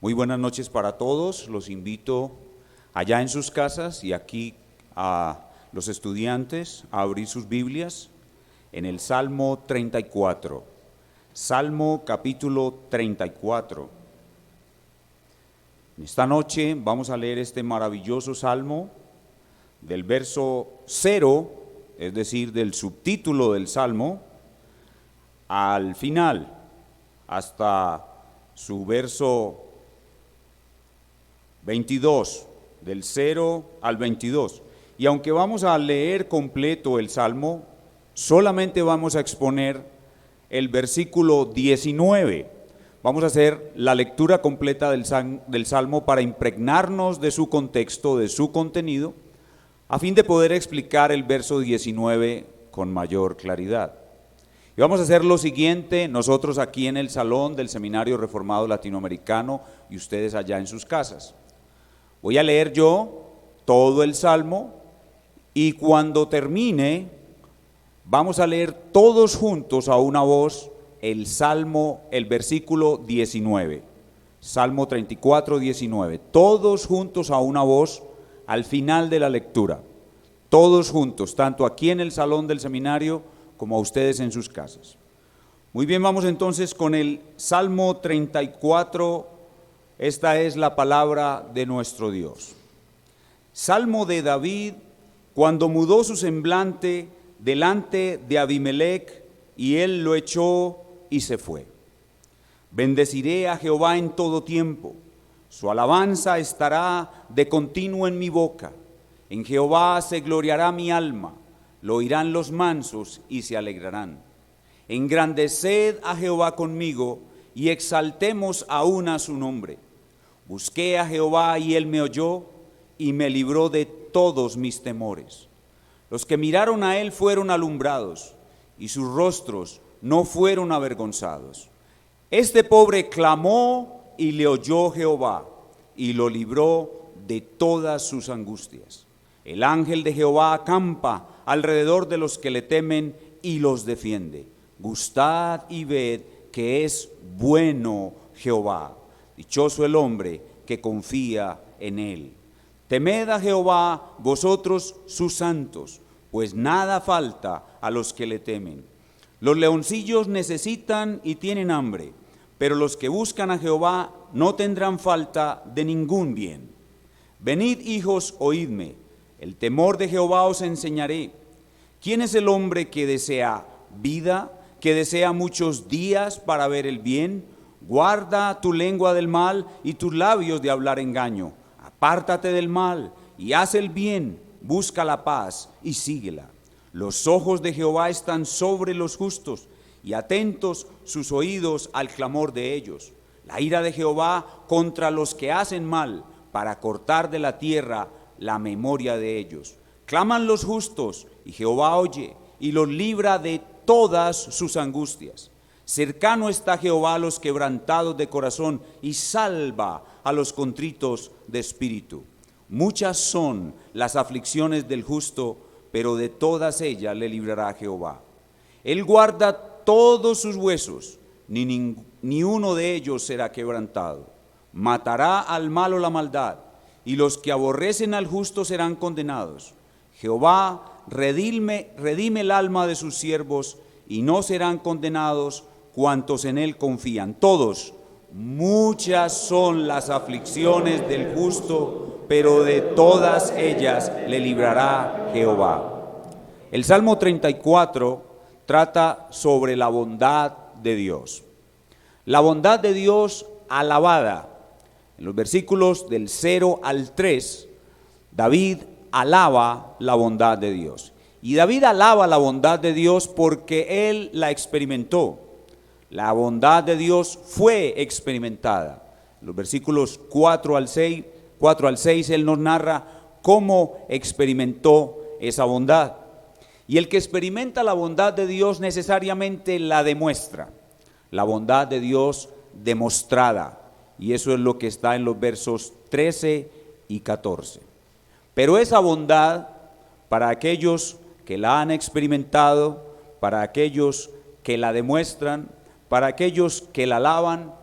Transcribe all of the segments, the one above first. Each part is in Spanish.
Muy buenas noches para todos. Los invito allá en sus casas y aquí a los estudiantes a abrir sus Biblias en el Salmo 34. Salmo capítulo 34. Esta noche vamos a leer este maravilloso salmo del verso 0, es decir, del subtítulo del salmo, al final, hasta su verso 22, del 0 al 22. Y aunque vamos a leer completo el salmo, solamente vamos a exponer el versículo 19. Vamos a hacer la lectura completa del salmo para impregnarnos de su contexto, de su contenido, a fin de poder explicar el verso 19 con mayor claridad. Y vamos a hacer lo siguiente, nosotros aquí en el salón del Seminario Reformado Latinoamericano y ustedes allá en sus casas. Voy a leer yo todo el salmo y cuando termine vamos a leer todos juntos a una voz el salmo, el versículo 19, Salmo 34, 19, todos juntos a una voz al final de la lectura, todos juntos, tanto aquí en el salón del seminario como a ustedes en sus casas. Muy bien, vamos entonces con el Salmo 34. Esta es la palabra de nuestro Dios. Salmo de David, cuando mudó su semblante delante de Abimelec, y él lo echó y se fue. Bendeciré a Jehová en todo tiempo, su alabanza estará de continuo en mi boca. En Jehová se gloriará mi alma, lo oirán los mansos y se alegrarán. Engrandeced a Jehová conmigo y exaltemos aún a su nombre. Busqué a Jehová y él me oyó y me libró de todos mis temores. Los que miraron a él fueron alumbrados y sus rostros no fueron avergonzados. Este pobre clamó y le oyó Jehová y lo libró de todas sus angustias. El ángel de Jehová acampa alrededor de los que le temen y los defiende. Gustad y ved que es bueno Jehová. Dichoso el hombre que confía en él. Temed a Jehová vosotros sus santos, pues nada falta a los que le temen. Los leoncillos necesitan y tienen hambre, pero los que buscan a Jehová no tendrán falta de ningún bien. Venid, hijos, oídme, el temor de Jehová os enseñaré. ¿Quién es el hombre que desea vida, que desea muchos días para ver el bien? Guarda tu lengua del mal y tus labios de hablar engaño. Apártate del mal y haz el bien, busca la paz y síguela. Los ojos de Jehová están sobre los justos y atentos sus oídos al clamor de ellos. La ira de Jehová contra los que hacen mal, para cortar de la tierra la memoria de ellos. Claman los justos y Jehová oye y los libra de todas sus angustias. Cercano está Jehová a los quebrantados de corazón y salva a los contritos de espíritu. Muchas son las aflicciones del justo, pero de todas ellas le librará Jehová. Él guarda todos sus huesos, ni uno de ellos será quebrantado. Matará al malo la maldad, y los que aborrecen al justo serán condenados. Jehová redime el alma de sus siervos, y no serán condenados cuantos en él confían. Todos, muchas son las aflicciones del justo, pero de todas ellas le librará Jehová. El Salmo 34 trata sobre la bondad de Dios. La bondad de Dios alabada. En los versículos del 0 al 3, David alaba la bondad de Dios. Y David alaba la bondad de Dios porque él la experimentó. La bondad de Dios fue experimentada. En los versículos 4 al 6, él nos narra cómo experimentó esa bondad. Y el que experimenta la bondad de Dios necesariamente la demuestra. La bondad de Dios demostrada. Y eso es lo que está en los versos 13 y 14. Pero esa bondad, para aquellos que la han experimentado, para aquellos que la demuestran, para aquellos que la alaban,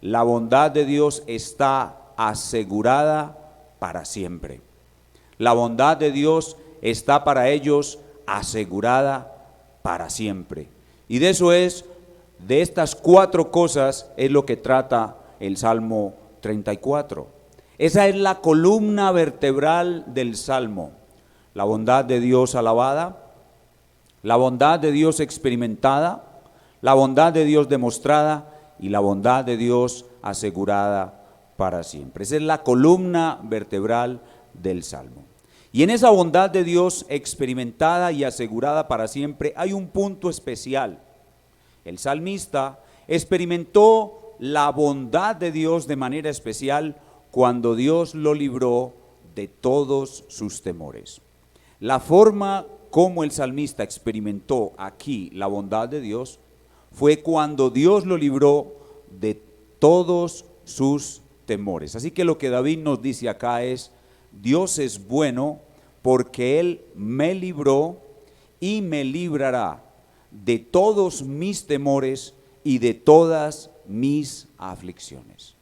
la bondad de Dios está asegurada para siempre. La bondad de Dios está para ellos asegurada para siempre. Y de estas 4 cosas es lo que trata el Salmo 34. Esa es la columna vertebral del Salmo. La bondad de Dios alabada, la bondad de Dios experimentada, la bondad de Dios demostrada y la bondad de Dios asegurada para siempre. Esa es la columna vertebral del Salmo. Y en esa bondad de Dios experimentada y asegurada para siempre hay un punto especial. El salmista experimentó la bondad de Dios de manera especial cuando Dios lo libró de todos sus temores. La forma como el salmista experimentó aquí la bondad de Dios fue cuando Dios lo libró de todos sus temores. Así que lo que David nos dice acá es: Dios es bueno porque Él me libró y me librará de todos mis temores y de todas mis aflicciones.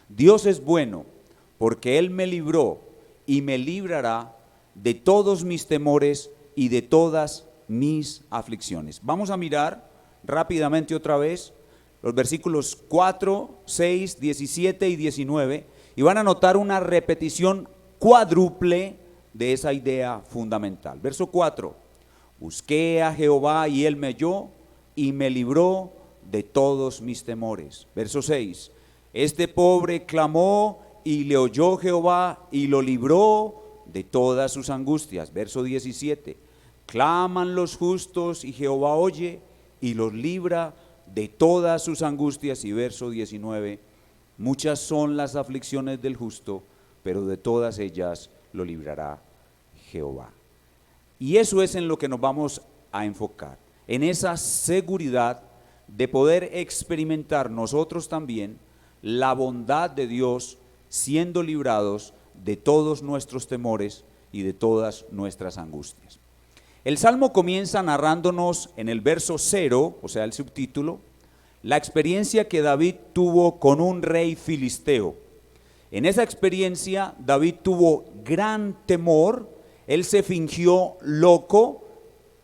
Dios es bueno porque Él me libró y me librará de todos mis temores y de todas mis aflicciones. Vamos a mirar rápidamente otra vez los versículos 4, 6, 17 y 19 y van a notar una repetición cuádruple de esa idea fundamental. Verso 4: busqué a Jehová y Él me halló y me libró de todos mis temores. Verso 6: este pobre clamó y le oyó Jehová y lo libró de todas sus angustias. Verso 17: claman los justos y Jehová oye y los libra de todas sus angustias. Y verso 19: muchas son las aflicciones del justo, pero de todas ellas lo librará Jehová. Y eso es en lo que nos vamos a enfocar, en esa seguridad de poder experimentar nosotros también la bondad de Dios, siendo librados de todos nuestros temores y de todas nuestras angustias. El Salmo comienza narrándonos en el verso 0, o sea el subtítulo, la experiencia que David tuvo con un rey filisteo. En esa experiencia David tuvo gran temor, él se fingió loco,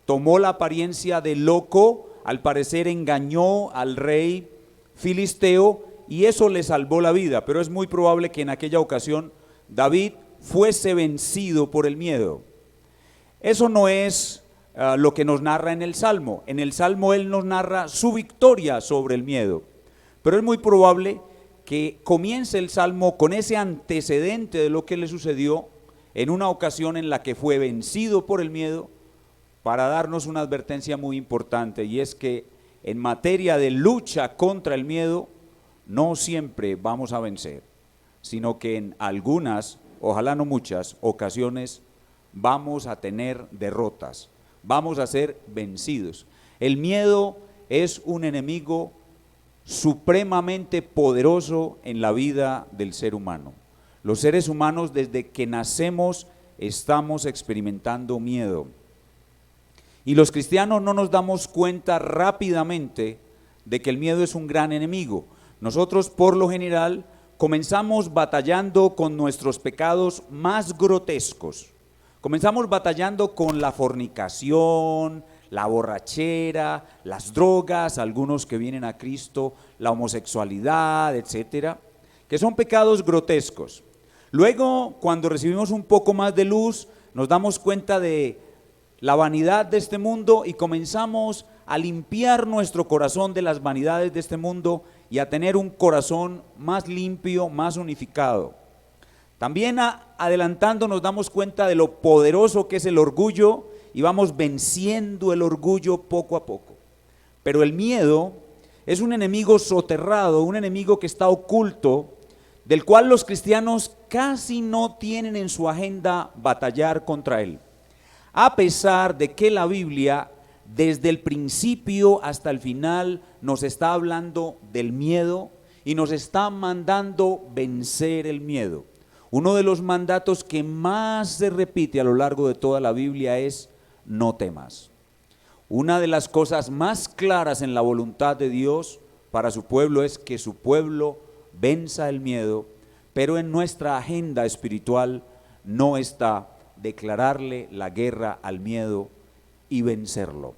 tomó la apariencia de loco, al parecer engañó al rey filisteo y eso le salvó la vida, pero es muy probable que en aquella ocasión David fuese vencido por el miedo. Eso no es lo que nos narra en el Salmo. En el Salmo él nos narra su victoria sobre el miedo, pero es muy probable que comience el Salmo con ese antecedente de lo que le sucedió en una ocasión en la que fue vencido por el miedo, para darnos una advertencia muy importante, y es que en materia de lucha contra el miedo no siempre vamos a vencer, sino que en algunas, ojalá no muchas, ocasiones vamos a tener derrotas, vamos a ser vencidos. El miedo es un enemigo supremamente poderoso en la vida del ser humano. Los seres humanos desde que nacemos estamos experimentando miedo. Y los cristianos no nos damos cuenta rápidamente de que el miedo es un gran enemigo. Nosotros por lo general comenzamos batallando con nuestros pecados más grotescos. Comenzamos batallando con la fornicación, la borrachera, las drogas, algunos que vienen a Cristo, la homosexualidad, etcétera, que son pecados grotescos. Luego, cuando recibimos un poco más de luz, nos damos cuenta de la vanidad de este mundo y comenzamos a limpiar nuestro corazón de las vanidades de este mundo y a tener un corazón más limpio, más unificado. También adelantando nos damos cuenta de lo poderoso que es el orgullo y vamos venciendo el orgullo poco a poco. Pero el miedo es un enemigo soterrado, un enemigo que está oculto, del cual los cristianos casi no tienen en su agenda batallar contra él. A pesar de que la Biblia desde el principio hasta el final nos está hablando del miedo y nos está mandando vencer el miedo. Uno de los mandatos que más se repite a lo largo de toda la Biblia es: no temas. Una de las cosas más claras en la voluntad de Dios para su pueblo es que su pueblo venza el miedo, pero en nuestra agenda espiritual no está declararle la guerra al miedo y vencerlo.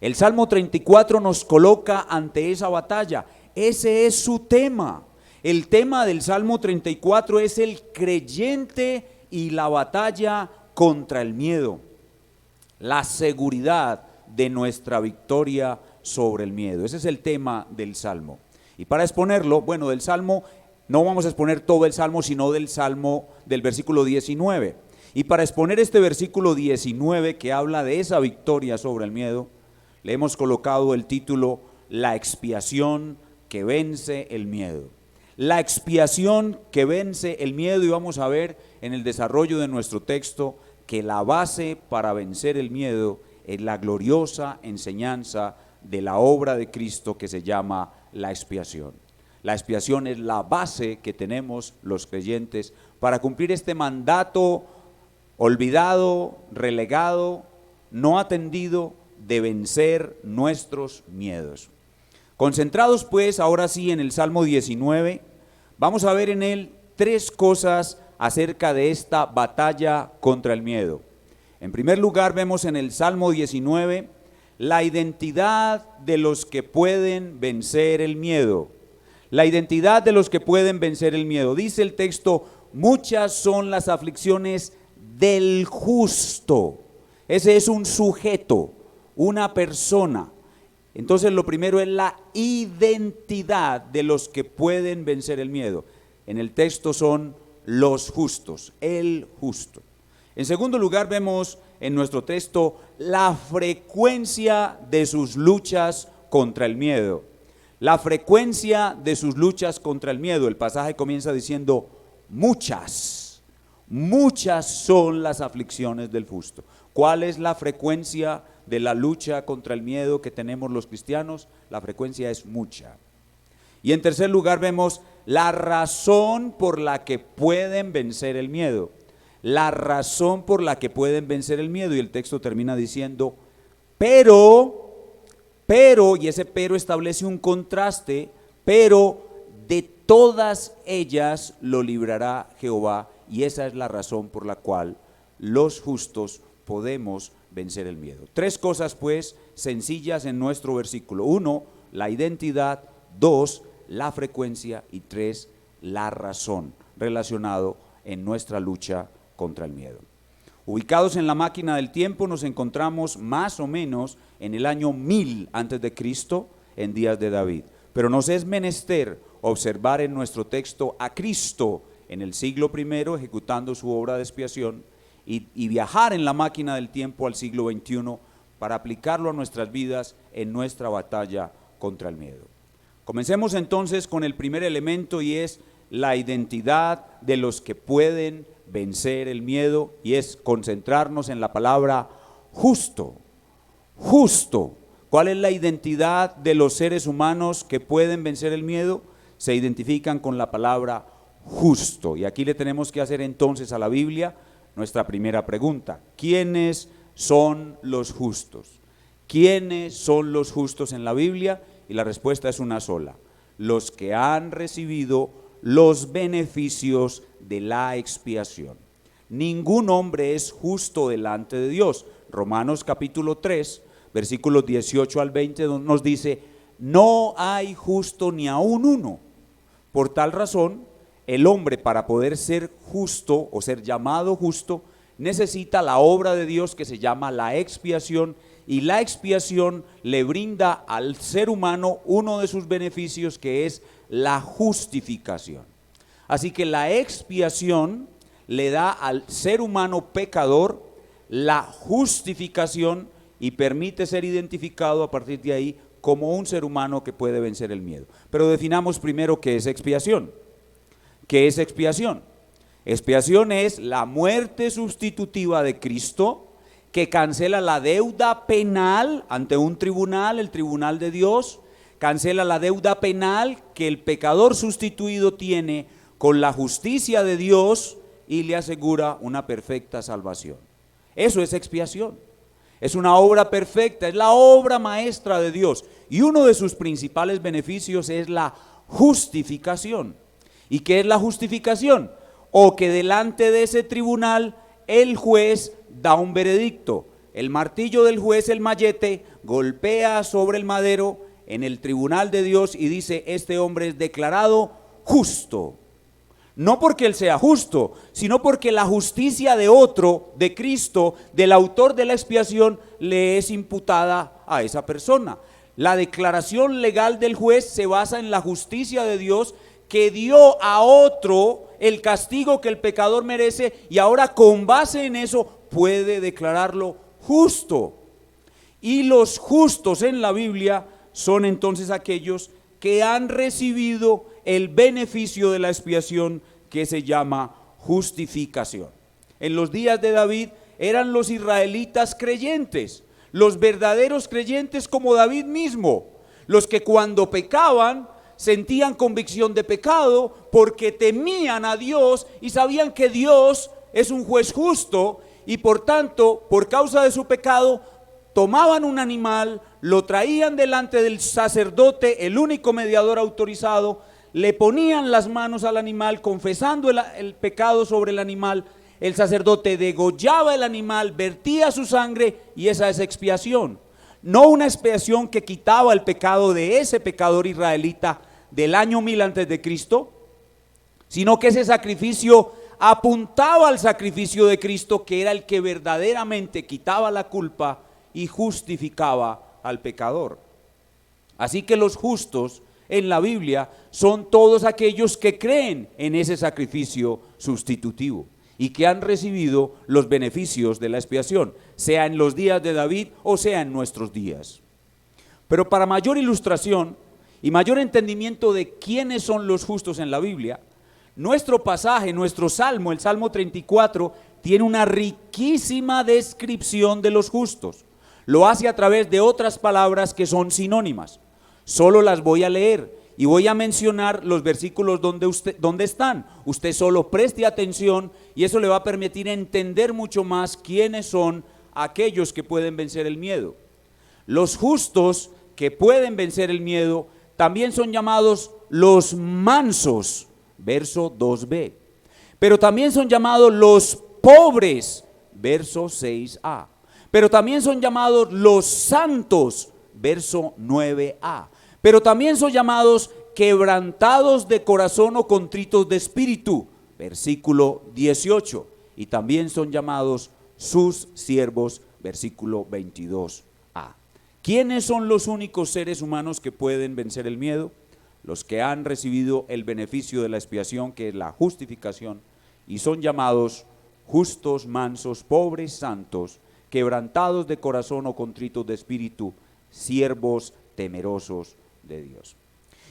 El Salmo 34 nos coloca ante esa batalla. Ese es su tema. El tema del Salmo 34 es el creyente y la batalla contra el miedo, la seguridad de nuestra victoria sobre el miedo. Ese es el tema del Salmo. Y para exponerlo, bueno, del Salmo, no vamos a exponer todo el Salmo, sino del Salmo del versículo 19. Y para exponer este versículo 19 que habla de esa victoria sobre el miedo, le hemos colocado el título La expiación que vence el miedo. La expiación que vence el miedo, y vamos a ver en el desarrollo de nuestro texto que la base para vencer el miedo es la gloriosa enseñanza de la obra de Cristo que se llama la expiación. La expiación es la base que tenemos los creyentes para cumplir este mandato olvidado, relegado, no atendido, de vencer nuestros miedos. Concentrados pues ahora sí en el Salmo 19, vamos a ver en él tres cosas acerca de esta batalla contra el miedo. En primer lugar, vemos en el Salmo 19 la identidad de los que pueden vencer el miedo. La identidad de los que pueden vencer el miedo. Dice el texto, muchas son las aflicciones del justo. Ese es un sujeto, una persona. Entonces lo primero es la identidad de los que pueden vencer el miedo. En el texto son los justos, el justo. En segundo lugar vemos en nuestro texto la frecuencia de sus luchas contra el miedo. La frecuencia de sus luchas contra el miedo. El pasaje comienza diciendo muchas son las aflicciones del justo. ¿Cuál es la frecuencia de la lucha contra el miedo que tenemos los cristianos? La frecuencia es mucha. Y en tercer lugar vemos la razón por la que pueden vencer el miedo. La razón por la que pueden vencer el miedo, y el texto termina diciendo, pero, y ese pero establece un contraste, pero de todas ellas lo librará Jehová, y esa es la razón por la cual los justos podemos vencer el miedo. Tres cosas pues sencillas en nuestro versículo. 1, la identidad. 2, la frecuencia. Y 3, la razón relacionado en nuestra lucha contra el miedo. Ubicados en la máquina del tiempo, nos encontramos más o menos en el año 1000 antes de Cristo, en días de David. Pero nos es menester observar en nuestro texto a Cristo en el siglo I ejecutando su obra de expiación y viajar en la máquina del tiempo al siglo XXI para aplicarlo a nuestras vidas en nuestra batalla contra el miedo. Comencemos entonces con el primer elemento, y es la identidad de los que pueden vencer el miedo, y es concentrarnos en la palabra justo. Justo. ¿Cuál es la identidad de los seres humanos que pueden vencer el miedo? Se identifican con la palabra justo. Y aquí le tenemos que hacer entonces a la Biblia nuestra primera pregunta. ¿Quiénes son los justos? ¿Quiénes son los justos en la Biblia? Y la respuesta es una sola: los que han recibido los beneficios de la expiación. Ningún hombre es justo delante de Dios. Romanos capítulo 3, versículos 18 al 20 nos dice, no hay justo ni aun uno. Por tal razón, el hombre, para poder ser justo o ser llamado justo, necesita la obra de Dios que se llama la expiación, y la expiación le brinda al ser humano uno de sus beneficios, que es la justificación. Así que la expiación le da al ser humano pecador la justificación y permite ser identificado a partir de ahí como un ser humano que puede vencer el miedo. Pero definamos primero qué es expiación. ¿Qué es expiación? Expiación es la muerte sustitutiva de Cristo, que cancela la deuda penal ante un tribunal, el tribunal de Dios, cancela la deuda penal que el pecador sustituido tiene con la justicia de Dios y le asegura una perfecta salvación. Eso es expiación. Es una obra perfecta, es la obra maestra de Dios, y uno de sus principales beneficios es la justificación. ¿Y qué es la justificación? O que delante de ese tribunal el juez da un veredicto. El martillo del juez, el mallete, golpea sobre el madero en el tribunal de Dios y dice: este hombre es declarado justo. No porque él sea justo, sino porque la justicia de otro, de Cristo, del autor de la expiación, le es imputada a esa persona. La declaración legal del juez se basa en la justicia de Dios, que dio a otro el castigo que el pecador merece, y ahora con base en eso puede declararlo justo. Y los justos en la Biblia son entonces aquellos que han recibido el beneficio de la expiación, que se llama justificación. En los días de David eran los israelitas creyentes, los verdaderos creyentes como David mismo, los que cuando pecaban sentían convicción de pecado porque temían a Dios y sabían que Dios es un juez justo, y por tanto, por causa de su pecado, tomaban un animal, lo traían delante del sacerdote, el único mediador autorizado, le ponían las manos al animal confesando el pecado sobre el animal, el sacerdote degollaba el animal, vertía su sangre, y esa es expiación. No una expiación que quitaba el pecado de ese pecador israelita del año 1000 antes de Cristo, sino que ese sacrificio apuntaba al sacrificio de Cristo, que era el que verdaderamente quitaba la culpa y justificaba al pecador. Así que los justos en la Biblia son todos aquellos que creen en ese sacrificio sustitutivo y que han recibido los beneficios de la expiación, sea en los días de David o sea en nuestros días. Pero para mayor ilustración y mayor entendimiento de quiénes son los justos en la Biblia, nuestro pasaje, nuestro salmo, el Salmo 34, tiene una riquísima descripción de los justos. Lo hace a través de otras palabras que son sinónimas. Solo las voy a leer y voy a mencionar los versículos donde están. Usted solo preste atención y eso le va a permitir entender mucho más quiénes son aquellos que pueden vencer el miedo. Los justos que pueden vencer el miedo también son llamados los mansos, verso 2b. Pero también son llamados los pobres, verso 6a. Pero también son llamados los santos, verso 9a. Pero también son llamados quebrantados de corazón o contritos de espíritu, versículo 18. Y también son llamados sus siervos, versículo 22a. ¿Quiénes son los únicos seres humanos que pueden vencer el miedo? Los que han recibido el beneficio de la expiación, que es la justificación, y son llamados justos, mansos, pobres, santos, quebrantados de corazón o contritos de espíritu, siervos temerosos de Dios.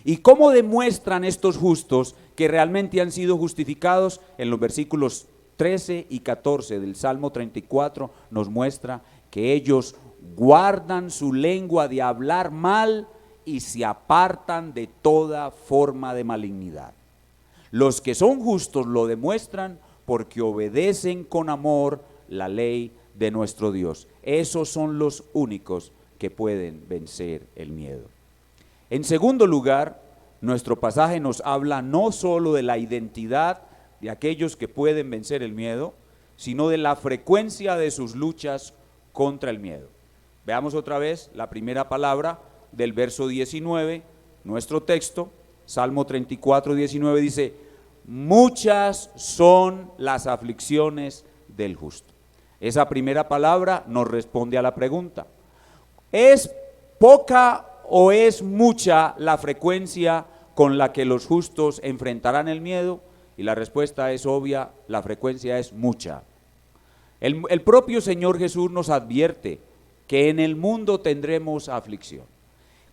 ¿Y cómo demuestran estos justos que realmente han sido justificados? En los versículos 13 y 14 del Salmo 34 nos muestra que ellos guardan su lengua de hablar mal y se apartan de toda forma de malignidad. Los que son justos lo demuestran porque obedecen con amor la ley de nuestro Dios. Esos son los únicos que pueden vencer el miedo. En segundo lugar, nuestro pasaje nos habla no solo de la identidad de aquellos que pueden vencer el miedo, sino de la frecuencia de sus luchas contra el miedo. Veamos otra vez la primera palabra del verso 19, nuestro texto, Salmo 34, 19, dice: muchas son las aflicciones del justo. Esa primera palabra nos responde a la pregunta: ¿es poca o es mucha la frecuencia con la que los justos enfrentarán el miedo? Y la respuesta es obvia: la frecuencia es mucha. El propio Señor Jesús nos advierte que en el mundo tendremos aflicción.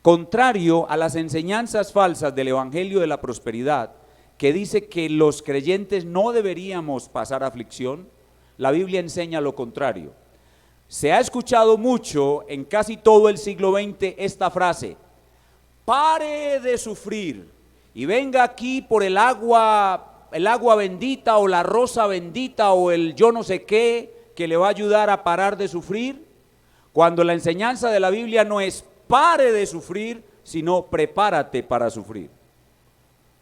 Contrario a las enseñanzas falsas del Evangelio de la Prosperidad, que dice que los creyentes no deberíamos pasar aflicción, la Biblia enseña lo contrario. Se ha escuchado mucho en casi todo el siglo XX esta frase: pare de sufrir y venga aquí por el agua bendita o la rosa bendita o el yo no sé qué que le va a ayudar a parar de sufrir, cuando la enseñanza de la Biblia no es pare de sufrir, sino prepárate para sufrir.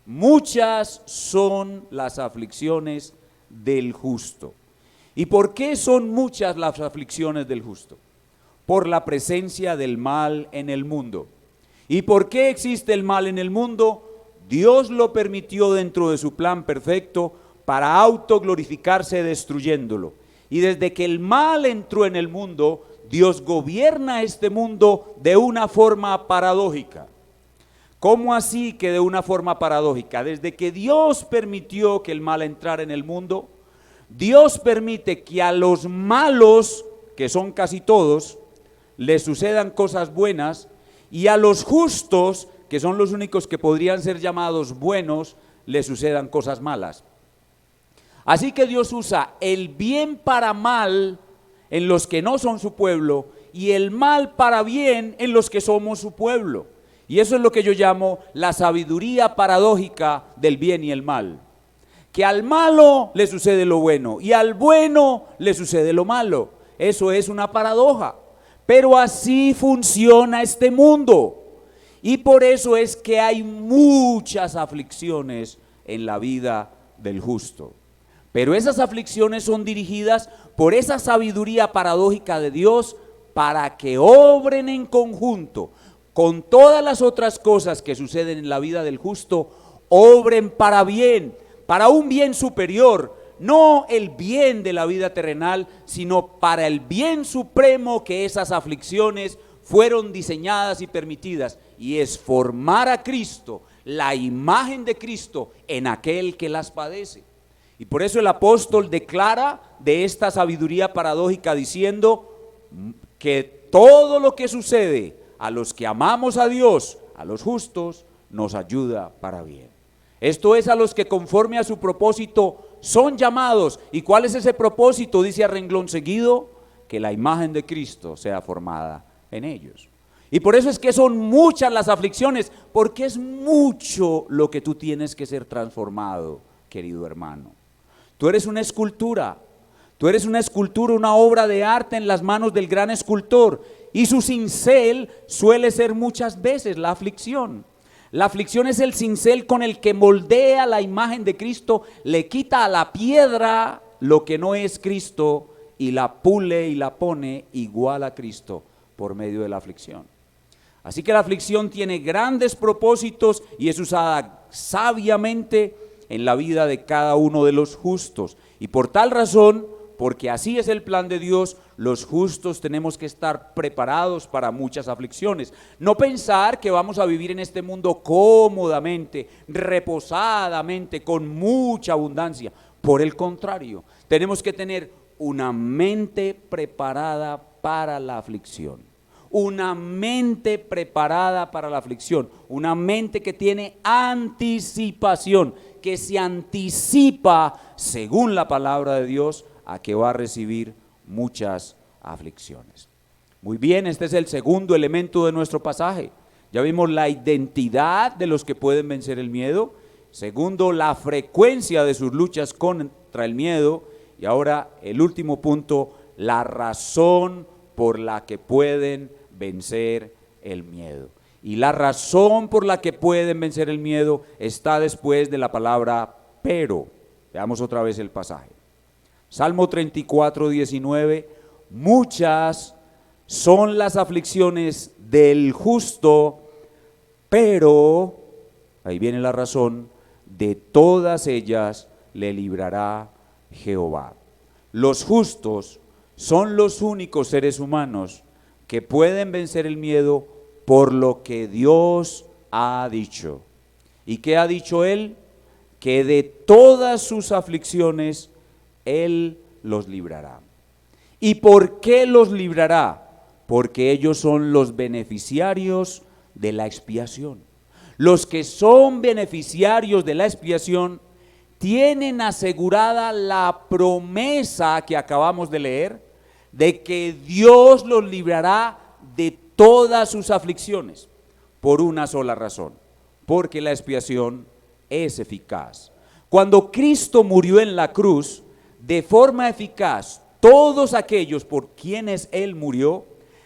muchas son las aflicciones del justo. ¿Y por qué son muchas las aflicciones del justo? Por la presencia del mal en el mundo. ¿Y por qué existe el mal en el mundo? Dios lo permitió dentro de su plan perfecto para autoglorificarse destruyéndolo. Y desde que el mal entró en el mundo, Dios gobierna este mundo de una forma paradójica. ¿Cómo así que de una forma paradójica? Desde que Dios permitió que el mal entrara en el mundo, Dios permite que a los malos, que son casi todos, les sucedan cosas buenas, y a los justos, que son los únicos que podrían ser llamados buenos, les sucedan cosas malas. Así que Dios usa el bien para mal en los que no son su pueblo y el mal para bien en los que somos su pueblo. Y eso es lo que yo llamo la sabiduría paradójica del bien y el mal. Que al malo le sucede lo bueno y al bueno le sucede lo malo. Eso es una paradoja. Pero así funciona este mundo. Y por eso es que hay muchas aflicciones en la vida del justo. Pero esas aflicciones son dirigidas por esa sabiduría paradójica de Dios para que obren en conjunto con todas las otras cosas que suceden en la vida del justo, obren para bien, para un bien superior, no el bien de la vida terrenal, sino para el bien supremo que esas aflicciones fueron diseñadas y permitidas, y es formar a Cristo, la imagen de Cristo en aquel que las padece. Y por eso el apóstol declara de esta sabiduría paradójica diciendo que todo lo que sucede a los que amamos a Dios, a los justos, nos ayuda para bien. Esto es a los que conforme a su propósito son llamados. ¿Y cuál es ese propósito? Dice a renglón seguido, que la imagen de Cristo sea formada en ellos. Y por eso es que son muchas las aflicciones, porque es mucho lo que tú tienes que ser transformado, querido hermano. Tú eres una escultura, una obra de arte en las manos del gran escultor, y su cincel suele ser muchas veces la aflicción. La aflicción es el cincel con el que moldea la imagen de Cristo, le quita a la piedra lo que no es Cristo y la pule y la pone igual a Cristo por medio de la aflicción. Así que la aflicción tiene grandes propósitos y es usada sabiamente en la vida de cada uno de los justos. Y por tal razón, porque así es el plan de Dios, los justos tenemos que estar preparados para muchas aflicciones. No pensar que vamos a vivir en este mundo cómodamente, reposadamente, con mucha abundancia. Por el contrario, tenemos que tener una mente preparada para la aflicción. Una mente preparada para la aflicción, una mente que tiene anticipación, que se anticipa, según la palabra de Dios, a que va a recibir muchas aflicciones. Muy bien, este es el segundo elemento de nuestro pasaje. Ya vimos la identidad de los que pueden vencer el miedo. Segundo, la frecuencia de sus luchas contra el miedo. Y ahora el último punto, la razón por la que pueden vencer el miedo. Y la razón por la que pueden vencer el miedo está después de la palabra pero. Veamos otra vez el pasaje. Salmo 34, 19. Muchas son las aflicciones del justo, pero, ahí viene la razón, de todas ellas le librará Jehová. Los justos son los únicos seres humanos que pueden vencer el miedo por lo que Dios ha dicho. ¿Y qué ha dicho Él? Que de todas sus aflicciones Él los librará. ¿Y por qué los librará? Porque ellos son los beneficiarios de la expiación. Los que son beneficiarios de la expiación tienen asegurada la promesa que acabamos de leer, de que Dios los librará de todas sus aflicciones, por una sola razón, porque la expiación es eficaz. Cuando Cristo murió en la cruz, de forma eficaz, todos aquellos por quienes Él murió,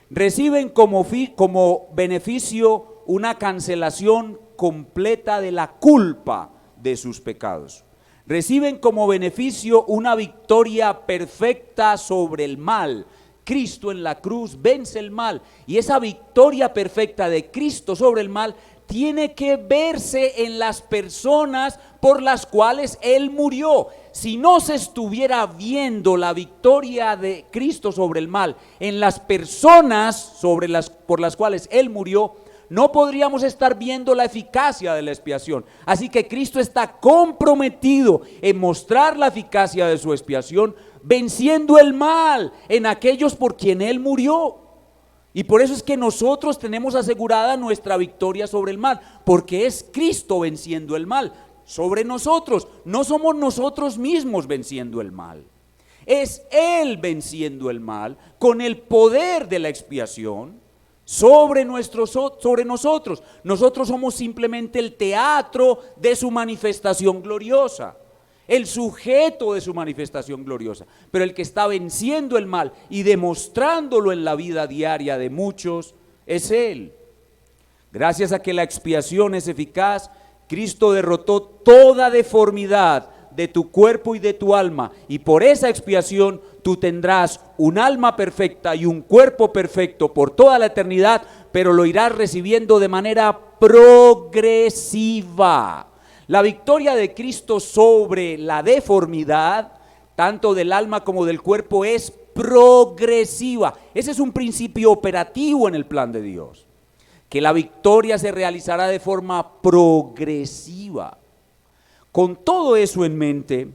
reciben como beneficio una cancelación completa de la culpa de sus pecados. Reciben como beneficio una victoria perfecta sobre el mal. Cristo en la cruz vence el mal, y esa victoria perfecta de Cristo sobre el mal tiene que verse en las personas por las cuales Él murió. Si no se estuviera viendo la victoria de Cristo sobre el mal en las personas por las cuales Él murió, no podríamos estar viendo la eficacia de la expiación. Así que Cristo está comprometido en mostrar la eficacia de su expiación, venciendo el mal en aquellos por quien Él murió. Y por eso es que nosotros tenemos asegurada nuestra victoria sobre el mal, porque es Cristo venciendo el mal sobre nosotros. No somos nosotros mismos venciendo el mal, es Él venciendo el mal con el poder de la expiación sobre nosotros. Nosotros somos simplemente el teatro de su manifestación gloriosa, el sujeto de su manifestación gloriosa, pero el que está venciendo el mal y demostrándolo en la vida diaria de muchos es Él. Gracias a que la expiación es eficaz, Cristo derrotó toda deformidad de tu cuerpo y de tu alma, y por esa expiación tú tendrás un alma perfecta y un cuerpo perfecto por toda la eternidad, pero lo irás recibiendo de manera progresiva. La victoria de Cristo sobre la deformidad, tanto del alma como del cuerpo, es progresiva. Ese es un principio operativo en el plan de Dios, que la victoria se realizará de forma progresiva. Con todo eso en mente,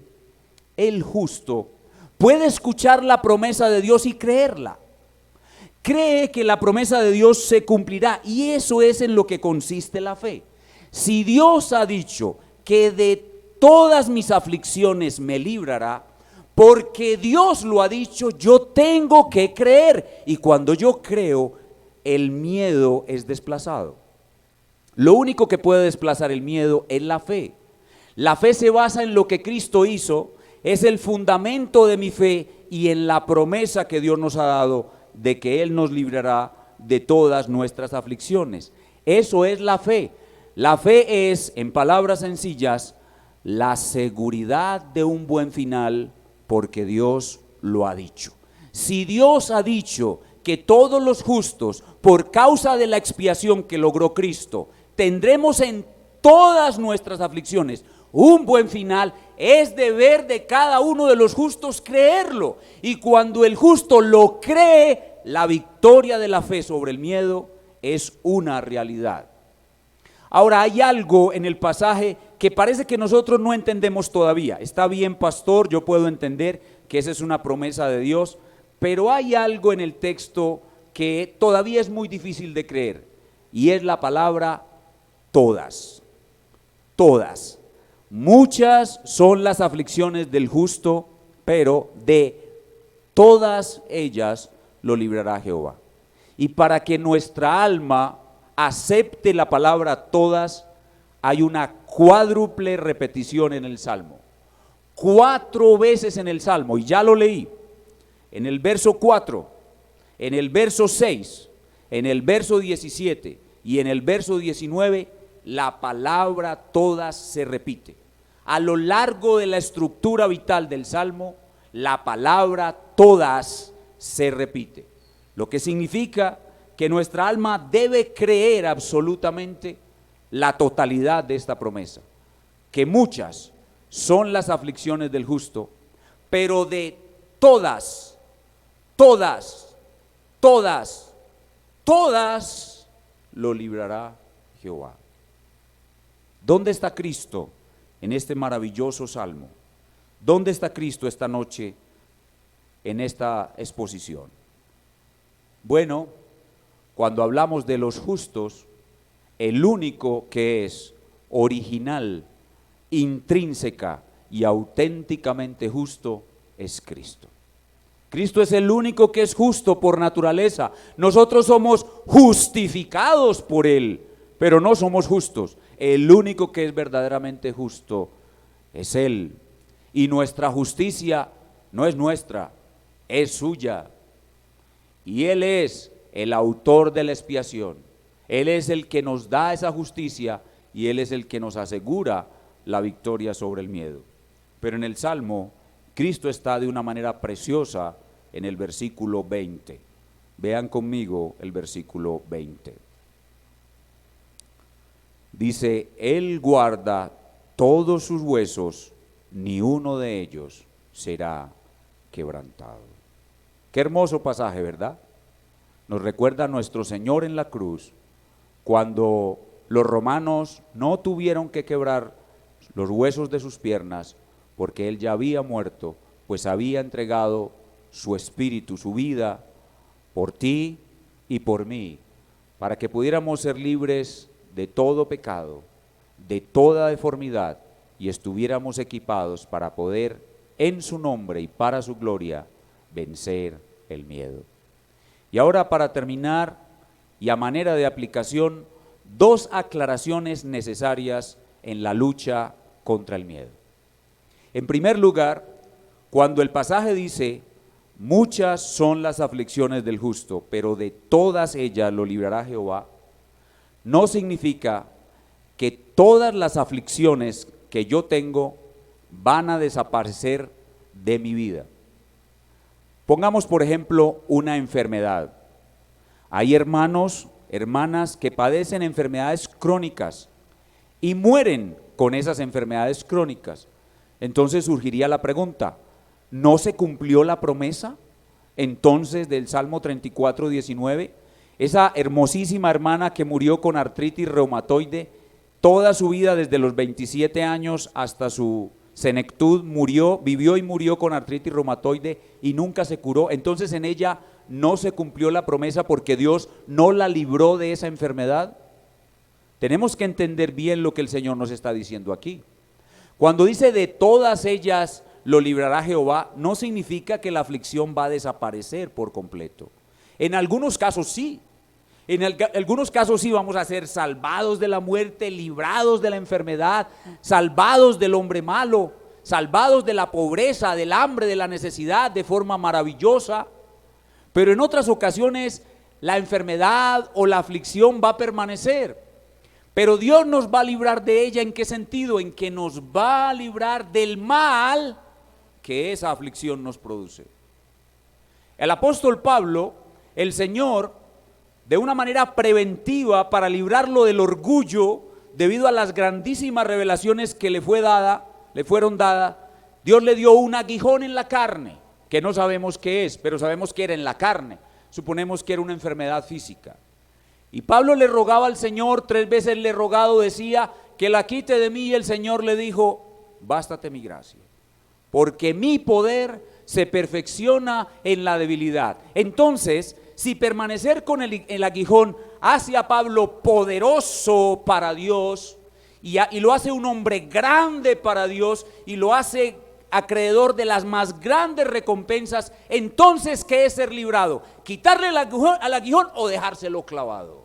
el justo puede escuchar la promesa de Dios y creerla. Cree que la promesa de Dios se cumplirá, y eso es en lo que consiste la fe. Si Dios ha dicho que de todas mis aflicciones me librará, porque Dios lo ha dicho, yo tengo que creer. Y cuando yo creo, el miedo es desplazado. Lo único que puede desplazar el miedo es la fe. La fe se basa en lo que Cristo hizo, es el fundamento de mi fe y en la promesa que Dios nos ha dado de que Él nos librará de todas nuestras aflicciones. Eso es la fe. La fe es, en palabras sencillas, la seguridad de un buen final porque Dios lo ha dicho. Si Dios ha dicho que todos los justos, por causa de la expiación que logró Cristo, tendremos en todas nuestras aflicciones un buen final, es deber de cada uno de los justos creerlo. Y cuando el justo lo cree, la victoria de la fe sobre el miedo es una realidad. Ahora, hay algo en el pasaje que parece que nosotros no entendemos todavía. Está bien, pastor, yo puedo entender que esa es una promesa de Dios, pero hay algo en el texto que todavía es muy difícil de creer, y es la palabra todas. Todas. Muchas son las aflicciones del justo, pero de todas ellas lo librará Jehová. Y para que nuestra alma acepte la palabra todas, hay una cuádruple repetición en el Salmo. 4 veces en el Salmo, y ya lo leí. En el verso 4, en el verso 6, en el verso 17 y en el verso 19, la palabra todas se repite. A lo largo de la estructura vital del Salmo, la palabra todas se repite. Lo que significa que nuestra alma debe creer absolutamente la totalidad de esta promesa, que muchas son las aflicciones del justo, pero de todas, todas, todas, todas lo librará Jehová. ¿Dónde está Cristo en este maravilloso salmo? ¿Dónde está Cristo esta noche en esta exposición? Bueno, cuando hablamos de los justos, el único que es original, intrínseca y auténticamente justo es Cristo. Cristo es el único que es justo por naturaleza. Nosotros somos justificados por Él, pero no somos justos. El único que es verdaderamente justo es Él. Y nuestra justicia no es nuestra, es suya. Y Él es el autor de la expiación. Él es el que nos da esa justicia y Él es el que nos asegura la victoria sobre el miedo. Pero en el Salmo, Cristo está de una manera preciosa en el versículo 20. Vean conmigo el versículo 20. Dice, Él guarda todos sus huesos, ni uno de ellos será quebrantado. Qué hermoso pasaje, ¿verdad? Nos recuerda a nuestro Señor en la cruz, cuando los romanos no tuvieron que quebrar los huesos de sus piernas, porque Él ya había muerto, pues había entregado su espíritu, su vida, por ti y por mí, para que pudiéramos ser libres de todo pecado, de toda deformidad, y estuviéramos equipados para poder, en su nombre y para su gloria, vencer el miedo. Y ahora, para terminar, y a manera de aplicación, dos aclaraciones necesarias en la lucha contra el miedo. En primer lugar, cuando el pasaje dice, muchas son las aflicciones del justo, pero de todas ellas lo librará Jehová, no significa que todas las aflicciones que yo tengo van a desaparecer de mi vida. Pongamos, por ejemplo, una enfermedad. Hay hermanos, hermanas que padecen enfermedades crónicas y mueren con esas enfermedades crónicas. Entonces surgiría la pregunta, ¿no se cumplió la promesa entonces del Salmo 34, 19? Esa hermosísima hermana que murió con artritis reumatoide, toda su vida desde los 27 años hasta su senectud, vivió y murió con artritis reumatoide y nunca se curó. Entonces en ella no se cumplió la promesa porque Dios no la libró de esa enfermedad. Tenemos que entender bien lo que el Señor nos está diciendo aquí. Cuando dice de todas ellas lo librará Jehová, no significa que la aflicción va a desaparecer por completo. En algunos casos sí. En algunos casos sí vamos a ser salvados de la muerte, librados de la enfermedad, salvados del hombre malo, salvados de la pobreza, del hambre, de la necesidad de forma maravillosa. Pero en otras ocasiones la enfermedad o la aflicción va a permanecer. Pero Dios nos va a librar de ella. ¿En qué sentido? En que nos va a librar del mal que esa aflicción nos produce. El apóstol Pablo, el Señor, de una manera preventiva para librarlo del orgullo, debido a las grandísimas revelaciones que le fueron dadas, Dios le dio un aguijón en la carne, que no sabemos qué es, pero sabemos que era en la carne. Suponemos que era una enfermedad física. Y Pablo le rogaba al Señor, 3 veces le rogado, decía, que la quite de mí, y el Señor le dijo, bástate mi gracia, porque mi poder se perfecciona en la debilidad. Entonces, si permanecer con el aguijón hace a Pablo poderoso para Dios, y lo hace un hombre grande para Dios, y lo hace acreedor de las más grandes recompensas, entonces, ¿qué es ser librado? ¿Quitarle al aguijón o dejárselo clavado?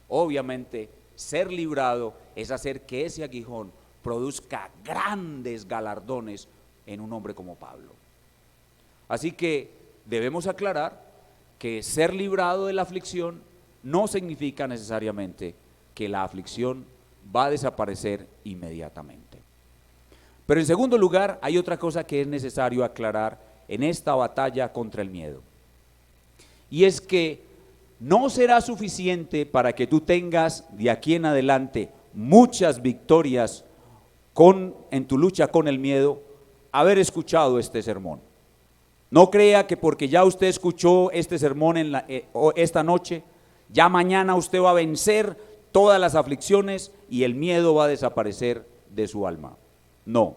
Obviamente, ser librado es hacer que ese aguijón produzca grandes galardones en un hombre como Pablo. Así que debemos aclarar que ser librado de la aflicción no significa necesariamente que la aflicción va a desaparecer inmediatamente. Pero en segundo lugar, hay otra cosa que es necesario aclarar en esta batalla contra el miedo. Y es que no será suficiente para que tú tengas de aquí en adelante muchas victorias en tu lucha con el miedo, haber escuchado este sermón. No crea que porque ya usted escuchó este sermón esta noche, ya mañana usted va a vencer todas las aflicciones y el miedo va a desaparecer de su alma. No,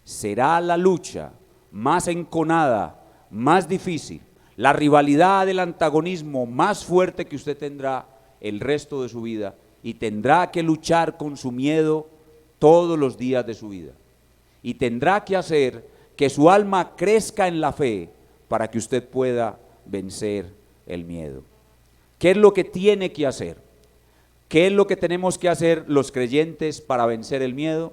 será la lucha más enconada, más difícil, la rivalidad, el antagonismo más fuerte que usted tendrá el resto de su vida, y tendrá que luchar con su miedo todos los días de su vida, y tendrá que hacer que su alma crezca en la fe para que usted pueda vencer el miedo. ¿Qué es lo que tiene que hacer? ¿Qué es lo que tenemos que hacer los creyentes para vencer el miedo?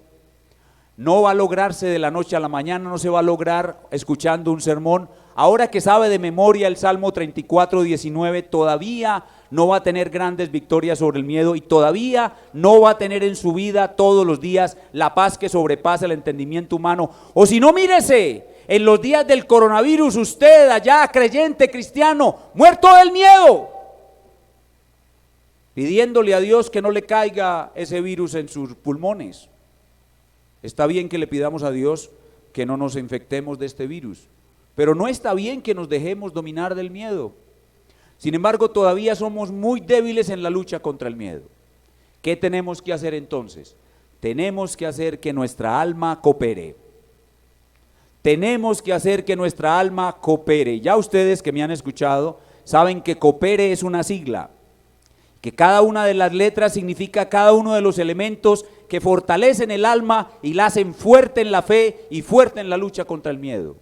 No va a lograrse de la noche a la mañana, no se va a lograr escuchando un sermón. ahora que sabe de memoria el Salmo 34:19, todavía no va a tener grandes victorias sobre el miedo y todavía no va a tener en su vida todos los días la paz que sobrepasa el entendimiento humano. O si no, mírese, en los días del coronavirus, usted allá, creyente, cristiano, muerto del miedo, pidiéndole a Dios que no le caiga ese virus en sus pulmones. Está bien que le pidamos a Dios que no nos infectemos de este virus, pero no está bien que nos dejemos dominar del miedo. Sin embargo, todavía somos muy débiles en la lucha contra el miedo. ¿Qué tenemos que hacer entonces? Tenemos que hacer que nuestra alma coopere. Tenemos que hacer que nuestra alma coopere. Ya ustedes que me han escuchado saben que coopere es una sigla, que cada una de las letras significa cada uno de los elementos que fortalecen el alma y la hacen fuerte en la fe y fuerte en la lucha contra el miedo.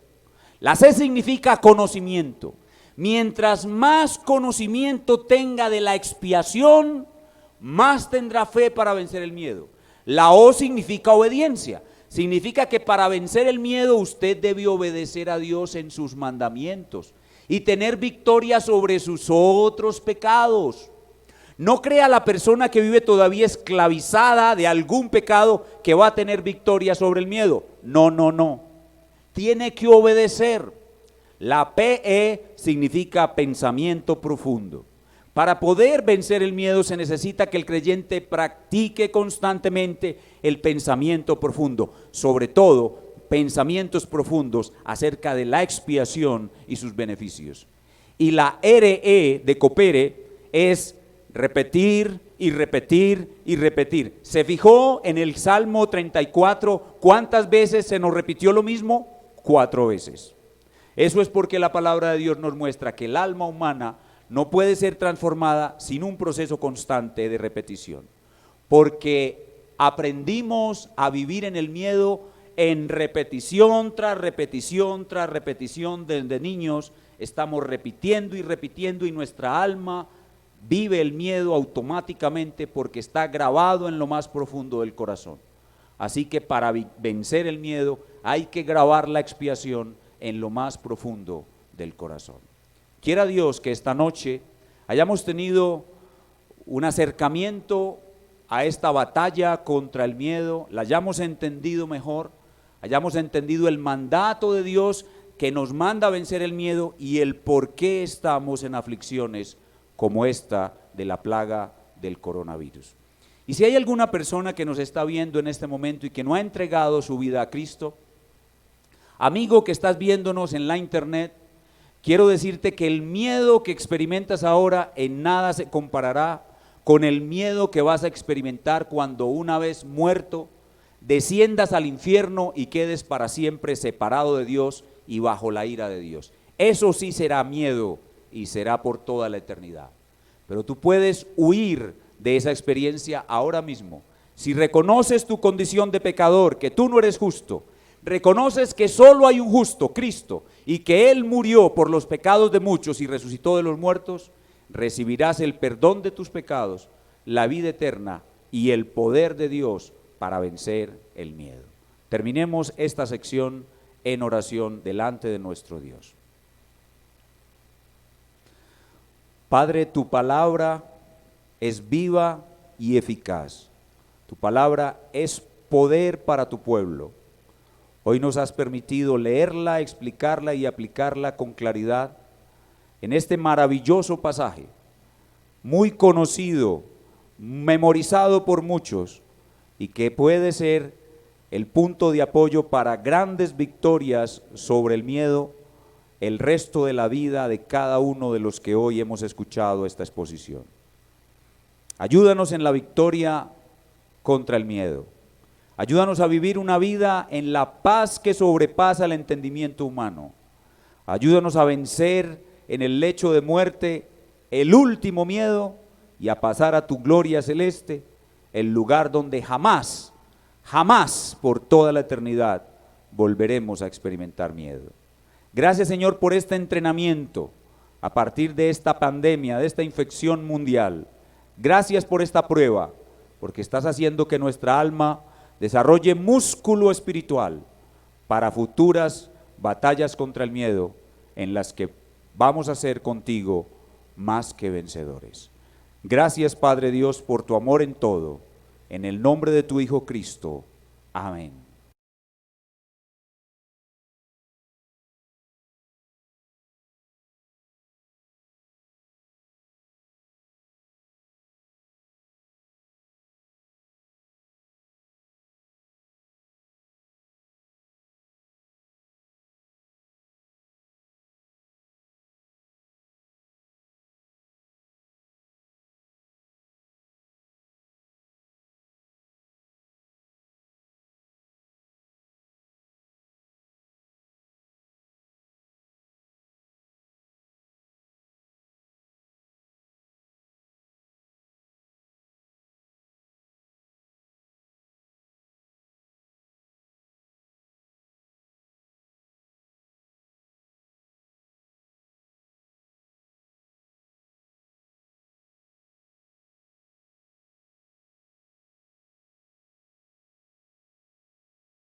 La C significa conocimiento. Mientras más conocimiento tenga de la expiación, más tendrá fe para vencer el miedo. La O significa obediencia. Significa que para vencer el miedo usted debe obedecer a Dios en sus mandamientos y tener victoria sobre sus otros pecados. No crea la persona que vive todavía esclavizada de algún pecado que va a tener victoria sobre el miedo. No, no, no. Tiene que obedecer. La PE significa pensamiento profundo. Para poder vencer el miedo se necesita que el creyente practique constantemente el pensamiento profundo, sobre todo pensamientos profundos acerca de la expiación y sus beneficios. Y la RE de coopere es repetir y repetir y repetir. ¿Se fijó en el Salmo 34 cuántas veces se nos repitió lo mismo? 4 veces. Eso es porque la palabra de Dios nos muestra que el alma humana no puede ser transformada sin un proceso constante de repetición, porque aprendimos a vivir en el miedo en repetición tras repetición tras repetición. Desde niños estamos repitiendo y repitiendo y nuestra alma vive el miedo automáticamente porque está grabado en lo más profundo del corazón. Así que para vencer el miedo hay que grabar la expiación en lo más profundo del corazón. Quiera Dios que esta noche hayamos tenido un acercamiento a esta batalla contra el miedo, la hayamos entendido mejor, hayamos entendido el mandato de Dios que nos manda a vencer el miedo y el por qué estamos en aflicciones como esta de la plaga del coronavirus. Y si hay alguna persona que nos está viendo en este momento y que no ha entregado su vida a Cristo, amigo que estás viéndonos en la internet, quiero decirte que el miedo que experimentas ahora en nada se comparará con el miedo que vas a experimentar cuando una vez muerto desciendas al infierno y quedes para siempre separado de Dios y bajo la ira de Dios. Eso sí será miedo y será por toda la eternidad. Pero tú puedes huir de esa experiencia ahora mismo. Si reconoces tu condición de pecador, que tú no eres justo, reconoces que solo hay un justo, Cristo, y que Él murió por los pecados de muchos y resucitó de los muertos, recibirás el perdón de tus pecados, la vida eterna y el poder de Dios para vencer el miedo. Terminemos esta sección en oración delante de nuestro Dios. Padre, tu palabra es viva y eficaz. Tu palabra es poder para tu pueblo. Hoy nos has permitido leerla, explicarla y aplicarla con claridad en este maravilloso pasaje, muy conocido, memorizado por muchos y que puede ser el punto de apoyo para grandes victorias sobre el miedo el resto de la vida de cada uno de los que hoy hemos escuchado esta exposición. Ayúdanos en la victoria contra el miedo. Ayúdanos a vivir una vida en la paz que sobrepasa el entendimiento humano. Ayúdanos a vencer en el lecho de muerte el último miedo y a pasar a tu gloria celeste, el lugar donde jamás, jamás por toda la eternidad volveremos a experimentar miedo. Gracias, Señor, por este entrenamiento a partir de esta pandemia, de esta infección mundial. Gracias por esta prueba, porque estás haciendo que nuestra alma desarrolle músculo espiritual para futuras batallas contra el miedo en las que vamos a ser contigo más que vencedores. Gracias, Padre Dios, por tu amor en todo. En el nombre de tu Hijo Cristo. Amén.